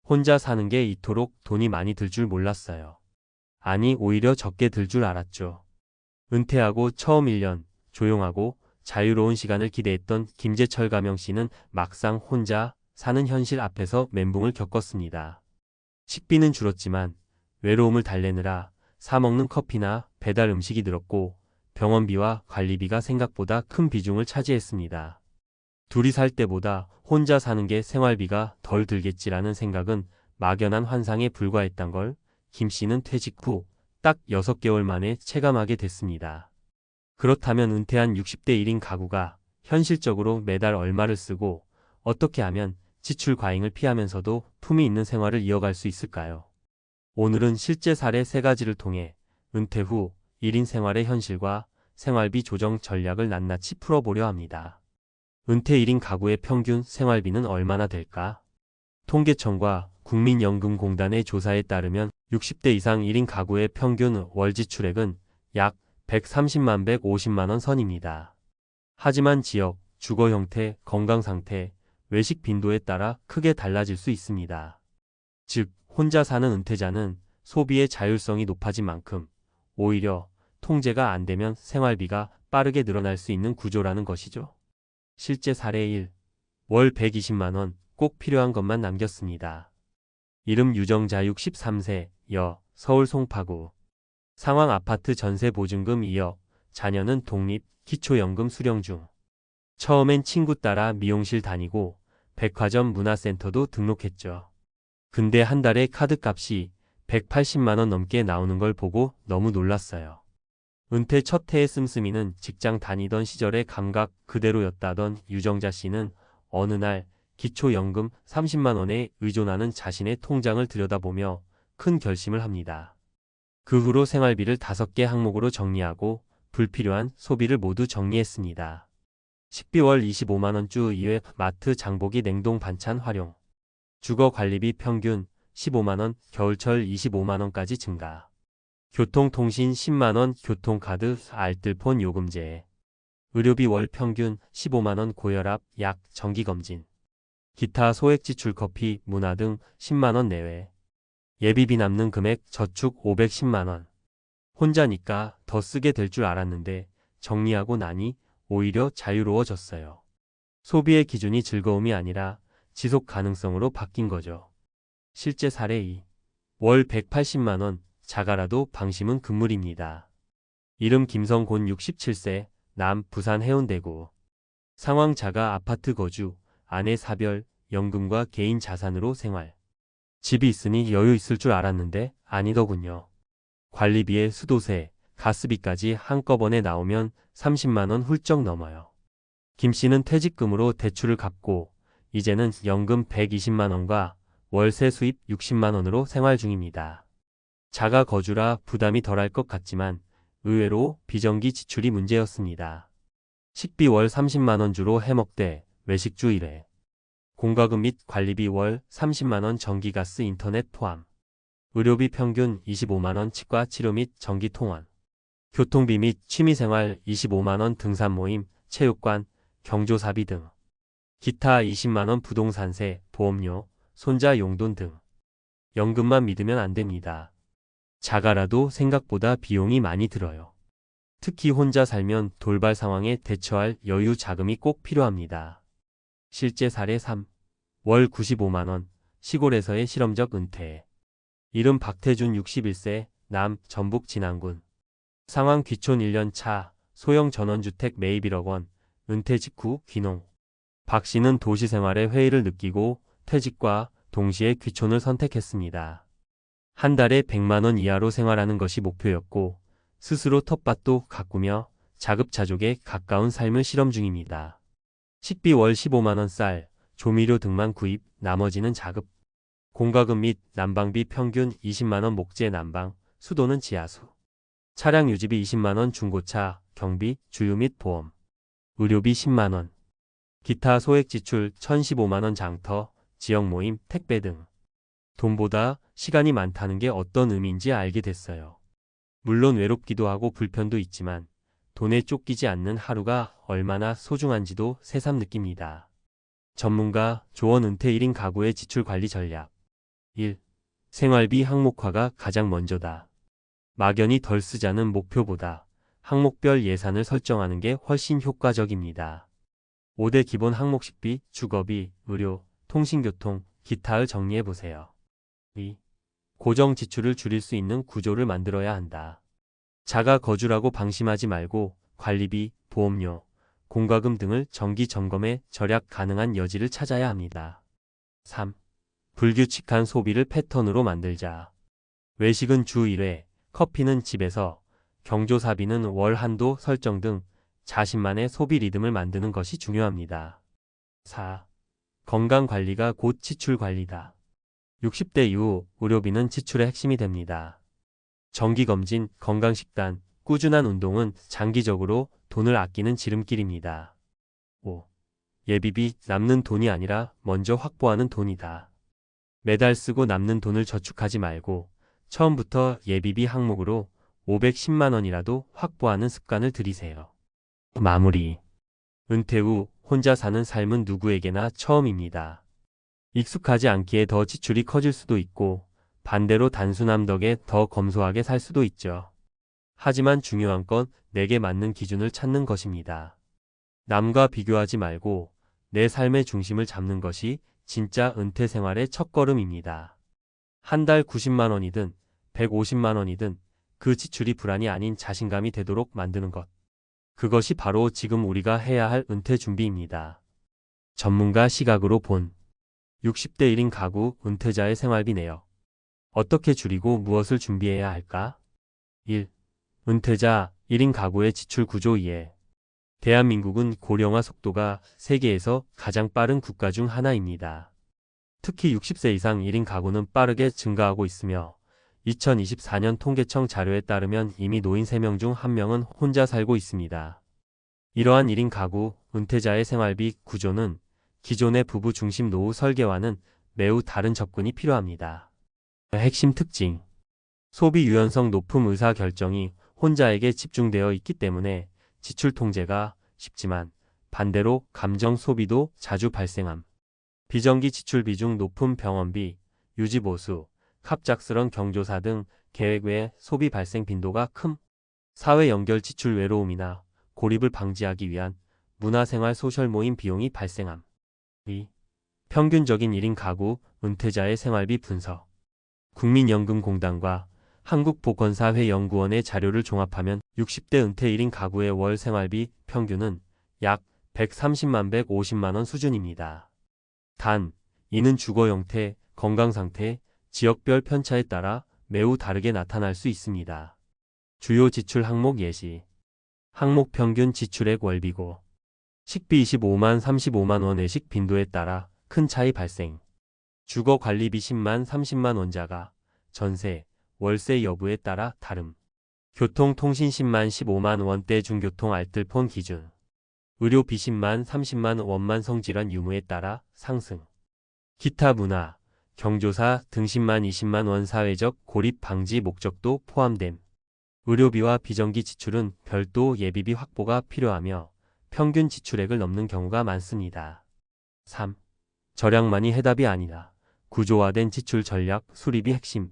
혼자 사는 게 이토록 돈이 많이 들 줄 몰랐어요. 아니, 오히려 적게 들 줄 알았죠. 은퇴하고 처음 1년 조용하고 자유로운 시간을 기대했던 김재철 가명 씨는 막상 혼자 사는 현실 앞에서 멘붕을 겪었습니다. 식비는 줄었지만 외로움을 달래느라 사 먹는 커피나 배달 음식이 늘었고 병원비와 관리비가 생각보다 큰 비중을 차지했습니다. 둘이 살 때보다 혼자 사는 게 생활비가 덜 들겠지라는 생각은 막연한 환상에 불과했던 걸 김 씨는 퇴직 후 딱 6개월 만에 체감하게 됐습니다. 그렇다면 은퇴한 60대 1인 가구가 현실적으로 매달 얼마를 쓰고 어떻게 하면 지출 과잉을 피하면서도 품위 있는 생활을 이어갈 수 있을까요? 오늘은 실제 사례 3가지를 통해 은퇴 후 1인 생활의 현실과 생활비 조정 전략을 낱낱이 풀어보려 합니다. 은퇴 1인 가구의 평균 생활비는 얼마나 될까? 통계청과 국민연금공단의 조사에 따르면 60대 이상 1인 가구의 평균 월 지출액은 약 130만 150만 원 선입니다. 하지만 지역, 주거 형태, 건강 상태, 외식 빈도에 따라 크게 달라질 수 있습니다. 즉, 혼자 사는 은퇴자는 소비의 자율성이 높아진 만큼 오히려 통제가 안 되면 생활비가 빠르게 늘어날 수 있는 구조라는 것이죠. 실제 사례 1. 월 120만 원 꼭 필요한 것만 남겼습니다. 이름 유정자 63세, 여, 서울 송파구. 상황 아파트 전세 보증금 2억, 자녀는 독립, 기초연금 수령 중. 처음엔 친구 따라 미용실 다니고 백화점 문화센터도 등록했죠. 근데 한 달에 카드값이 180만 원 넘게 나오는 걸 보고 너무 놀랐어요. 은퇴 첫 해의 씀씀이는 직장 다니던 시절의 감각 그대로였다던 유정자 씨는 어느 날 기초연금 30만 원에 의존하는 자신의 통장을 들여다보며 큰 결심을 합니다. 그 후로 생활비를 5개 항목으로 정리하고 불필요한 소비를 모두 정리했습니다. 식비 월 25만 원 주 2회 마트 장보기 냉동 반찬 활용. 주거 관리비 평균 15만 원, 겨울철 25만 원까지 증가. 교통통신 10만 원, 교통카드, 알뜰폰 요금제. 의료비 월 평균 15만 원 고혈압, 약, 정기검진. 기타 소액 지출 커피, 문화 등 10만 원 내외. 예비비 남는 금액 저축 510만 원. 혼자니까 더 쓰게 될 줄 알았는데 정리하고 나니 오히려 자유로워졌어요. 소비의 기준이 즐거움이 아니라 지속 가능성으로 바뀐 거죠. 실제 사례 2. 월 180만 원, 자가라도 방심은 금물입니다. 이름 김성곤 67세, 남 부산 해운대구. 상황 자가 아파트 거주, 아내 사별, 연금과 개인 자산으로 생활. 집이 있으니 여유 있을 줄 알았는데 아니더군요. 관리비에 수도세, 가스비까지 한꺼번에 나오면 30만 원 훌쩍 넘어요. 김 씨는 퇴직금으로 대출을 갚고 이제는 연금 120만 원과 월세 수입 60만 원으로 생활 중입니다. 자가 거주라 부담이 덜할 것 같지만 의외로 비정기 지출이 문제였습니다. 식비 월 30만 원 주로 해먹되 외식주 1회. 공과금 및 관리비 월 30만 원 전기가스 인터넷 포함. 의료비 평균 25만 원 치과 치료 및 정기 통원. 교통비 및 취미생활 25만 원 등산 모임, 체육관, 경조사비 등. 기타 20만 원 부동산세, 보험료, 손자 용돈 등. 연금만 믿으면 안 됩니다. 자가라도 생각보다 비용이 많이 들어요. 특히 혼자 살면 돌발 상황에 대처할 여유 자금이 꼭 필요합니다. 실제 사례 3. 월 95만 원, 시골에서의 실험적 은퇴. 이름 박태준 61세, 남, 전북 진안군. 상황 귀촌 1년 차, 소형 전원주택 매입 1억 원, 은퇴 직후 귀농. 박 씨는 도시 생활의 회의를 느끼고 퇴직과 동시에 귀촌을 선택했습니다. 한 달에 100만 원 이하로 생활하는 것이 목표였고 스스로 텃밭도 가꾸며 자급자족에 가까운 삶을 실험 중입니다. 식비 월 15만 원 쌀, 조미료 등만 구입, 나머지는 자급. 공과금 및 난방비 평균 20만 원 목재 난방, 수도는 지하수. 차량 유지비 20만 원 중고차, 경비, 주유 및 보험. 의료비 10만 원. 기타 소액 지출 1,015만 원 장터, 지역 모임, 택배 등. 돈보다 시간이 많다는 게 어떤 의미인지 알게 됐어요. 물론 외롭기도 하고 불편도 있지만 돈에 쫓기지 않는 하루가 얼마나 소중한지도 새삼 느낍니다. 전문가 조언 은퇴 1인 가구의 지출 관리 전략. 1. 생활비 항목화가 가장 먼저다. 막연히 덜 쓰자는 목표보다 항목별 예산을 설정하는 게 훨씬 효과적입니다. 5대 기본 항목 식비, 주거비, 의료, 통신교통, 기타를 정리해보세요. 2. 고정 지출을 줄일 수 있는 구조를 만들어야 한다. 자가 거주라고 방심하지 말고 관리비, 보험료, 공과금 등을 정기 점검해 절약 가능한 여지를 찾아야 합니다. 3. 불규칙한 소비를 패턴으로 만들자. 외식은 주 1회, 커피는 집에서, 경조사비는 월 한도 설정 등 자신만의 소비 리듬을 만드는 것이 중요합니다. 4. 건강관리가 곧 지출관리다. 60대 이후 의료비는 지출의 핵심이 됩니다. 정기검진, 건강식단, 꾸준한 운동은 장기적으로 돈을 아끼는 지름길입니다. 5. 예비비, 남는 돈이 아니라 먼저 확보하는 돈이다. 매달 쓰고 남는 돈을 저축하지 말고 처음부터 예비비 항목으로 510만 원이라도 확보하는 습관을 들이세요. 마무리. 은퇴 후 혼자 사는 삶은 누구에게나 처음입니다. 익숙하지 않기에 더 지출이 커질 수도 있고 반대로 단순함 덕에 더 검소하게 살 수도 있죠. 하지만 중요한 건 내게 맞는 기준을 찾는 것입니다. 남과 비교하지 말고 내 삶의 중심을 잡는 것이 진짜 은퇴 생활의 첫걸음입니다. 한 달 90만 원이든 150만 원이든 그 지출이 불안이 아닌 자신감이 되도록 만드는 것. 그것이 바로 지금 우리가 해야 할 은퇴 준비입니다. 전문가 시각으로 본 60대 1인 가구 은퇴자의 생활비 내역. 어떻게 줄이고 무엇을 준비해야 할까? 1. 은퇴자 1인 가구의 지출 구조 이해. 대한민국은 고령화 속도가 세계에서 가장 빠른 국가 중 하나입니다. 특히 60세 이상 1인 가구는 빠르게 증가하고 있으며 2024년 통계청 자료에 따르면 이미 노인 3명 중 1명은 혼자 살고 있습니다. 이러한 1인 가구, 은퇴자의 생활비 구조는 기존의 부부 중심 노후 설계와는 매우 다른 접근이 필요합니다. 핵심 특징. 소비 유연성 높음 의사결정이 혼자에게 집중되어 있기 때문에 지출 통제가 쉽지만 반대로 감정 소비도 자주 발생함. 비정기 지출 비중 높은 병원비, 유지보수, 갑작스런 경조사 등 계획 외 소비 발생 빈도가 큼. 사회 연결 지출 외로움이나 고립을 방지하기 위한 문화생활 소셜 모임 비용이 발생함. 2. 평균적인 1인 가구 은퇴자의 생활비 분석. 국민연금공단과 한국보건사회연구원의 자료를 종합하면 60대 은퇴 1인 가구의 월 생활비 평균은 약 130만 150만 원 수준입니다. 단, 이는 주거 형태, 건강 상태, 지역별 편차에 따라 매우 다르게 나타날 수 있습니다. 주요 지출 항목 예시. 항목 평균 지출액 월비고. 식비 25만 35만 원 외식 빈도에 따라 큰 차이 발생. 주거 관리비 10만 30만 원자가, 전세, 월세 여부에 따라 다름. 교통 통신 10만 15만 원대 중교통 알뜰폰 기준. 의료비 10만 30만 원만 성질환 유무에 따라 상승. 기타 문화, 경조사 등 10만 20만 원 사회적 고립 방지 목적도 포함됨. 의료비와 비정기 지출은 별도 예비비 확보가 필요하며 평균 지출액을 넘는 경우가 많습니다. 3. 절약만이 해답이 아니다. 구조화된 지출 전략 수립이 핵심.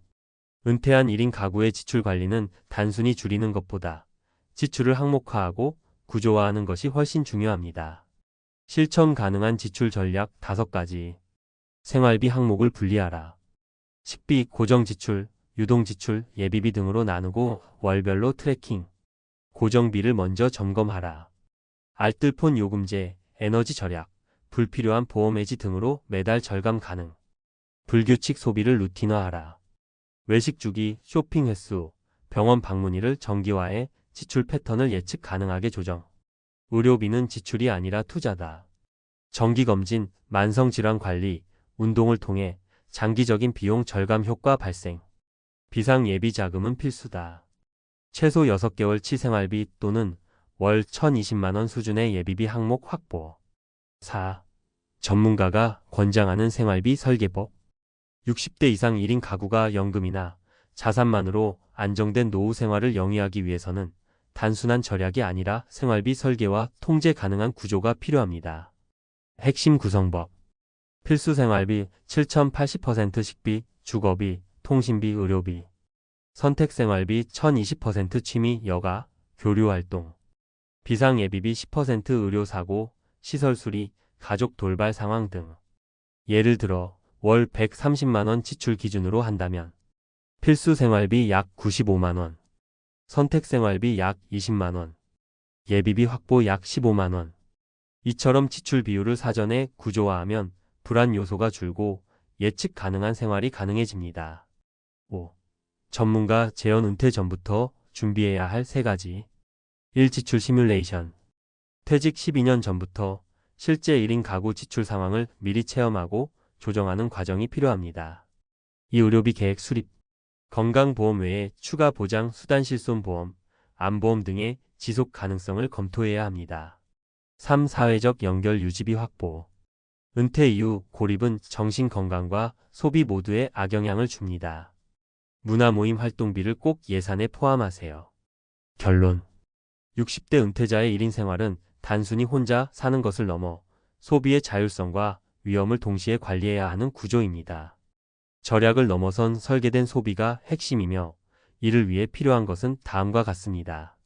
은퇴한 1인 가구의 지출 관리는 단순히 줄이는 것보다 지출을 항목화하고 구조화하는 것이 훨씬 중요합니다. 실천 가능한 지출 전략 5가지. 생활비 항목을 분리하라. 식비, 고정지출, 유동지출, 예비비 등으로 나누고 월별로 트래킹. 고정비를 먼저 점검하라. 알뜰폰 요금제, 에너지 절약, 불필요한 보험 해지 등으로 매달 절감 가능. 불규칙 소비를 루틴화하라. 외식 주기, 쇼핑 횟수, 병원 방문일을 정기화해 지출 패턴을 예측 가능하게 조정. 의료비는 지출이 아니라 투자다. 정기검진, 만성질환 관리, 운동을 통해 장기적인 비용 절감 효과 발생. 비상예비 자금은 필수다. 최소 6개월치 생활비 또는 월 1,020만 원 수준의 예비비 항목 확보. 4. 전문가가 권장하는 생활비 설계법. 60대 이상 1인 가구가 연금이나 자산만으로 안정된 노후 생활을 영위하기 위해서는 단순한 절약이 아니라 생활비 설계와 통제 가능한 구조가 필요합니다. 핵심 구성법. 필수 생활비 7,080% 식비, 주거비, 통신비, 의료비, 선택생활비 1020% 취미, 여가, 교류활동, 비상예비비 10% 의료사고, 시설수리, 가족 돌발 상황 등. 예를 들어 월 130만원 지출 기준으로 한다면 필수생활비 약 95만원, 선택생활비 약 20만원, 예비비 확보 약 15만원. 이처럼 지출 비율을 사전에 구조화하면 불안 요소가 줄고 예측 가능한 생활이 가능해집니다. 5. 전문가 재연 은퇴 전부터 준비해야 할 3가지. 1. 지출 시뮬레이션. 퇴직 12년 전부터 실제 1인 가구 지출 상황을 미리 체험하고 조정하는 과정이 필요합니다. 2. 의료비 계획 수립. 건강보험 외에 추가 보장 수단 실손보험, 암보험 등의 지속 가능성을 검토해야 합니다. 3. 사회적 연결 유지비 확보. 은퇴 이후 고립은 정신 건강과 소비 모두에 악영향을 줍니다. 문화 모임 활동비를 꼭 예산에 포함하세요. 결론. 60대 은퇴자의 1인 생활은 단순히 혼자 사는 것을 넘어 소비의 자율성과 위험을 동시에 관리해야 하는 구조입니다. 절약을 넘어선 설계된 소비가 핵심이며 이를 위해 필요한 것은 다음과 같습니다.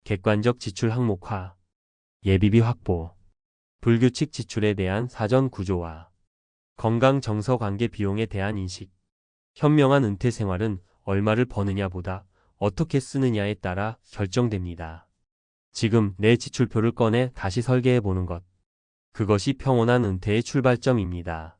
객관적 지출 항목화, 예비비 확보, 불규칙 지출에 대한 사전 구조화, 건강 정서 관계 비용에 대한 인식. 현명한 은퇴 생활은 얼마를 버느냐보다 어떻게 쓰느냐에 따라 결정됩니다. 지금 내 지출표를 꺼내 다시 설계해 보는 것. 그것이 평온한 은퇴의 출발점입니다.